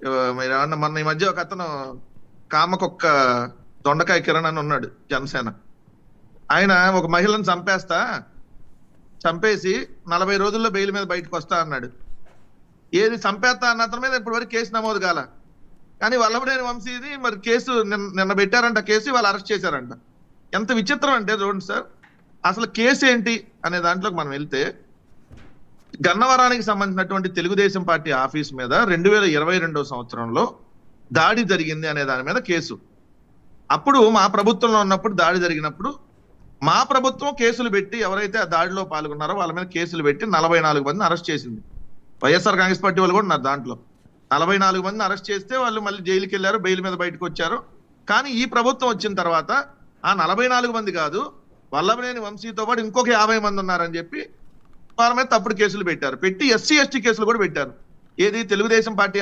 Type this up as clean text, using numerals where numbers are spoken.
మీరు ఏమన్నా మొన్న ఈ మధ్య ఒక అతను కామకొక్క దొండకాయ కిరణ్ అని ఉన్నాడు జనసేన. ఆయన ఒక మహిళను చంపేసి 40 రోజుల్లో బెయిల్ మీద బయటకు వస్తా అన్నాడు. ఏది చంపేస్తా అన్న అతని మీద ఇప్పటి వరకు కేసు నమోదు కాల. కానీ వల్లభనేని వంశీది మరి కేసు నిన్న పెట్టారంట, కేసు వాళ్ళు అరెస్ట్ చేశారంట. ఎంత విచిత్రం అంటే చూడండి సార్, అసలు కేసు ఏంటి అనే దాంట్లోకి మనం వెళ్తే, గన్నవరానికి సంబంధించినటువంటి తెలుగుదేశం పార్టీ ఆఫీస్ మీద 2022 సంవత్సరంలో దాడి జరిగింది అనే దాని మీద కేసు. అప్పుడు మా ప్రభుత్వంలో ఉన్నప్పుడు దాడి జరిగినప్పుడు మా ప్రభుత్వం కేసులు పెట్టి ఎవరైతే ఆ దాడిలో పాల్గొన్నారో వాళ్ళ మీద కేసులు పెట్టి 44 మందిని అరెస్ట్ చేసింది. వైఎస్ఆర్ కాంగ్రెస్ పార్టీ వాళ్ళు కూడా ఉన్నారు దాంట్లో. 44 మందిని అరెస్ట్ చేస్తే వాళ్ళు మళ్ళీ జైలుకి వెళ్ళారు, బెయిల్ మీద బయటకు వచ్చారు. కానీ ఈ ప్రభుత్వం వచ్చిన తర్వాత ఆ 44 మంది కాదు, వల్లభనేని వంశీతో పాటు ఇంకొక 50 మంది ఉన్నారని చెప్పి వాళ్ళ మీద తప్పుడు కేసులు పెట్టారు. పెట్టి ఎస్సీ ఎస్టీ కేసులు కూడా పెట్టారు. ఏది తెలుగుదేశం పార్టీ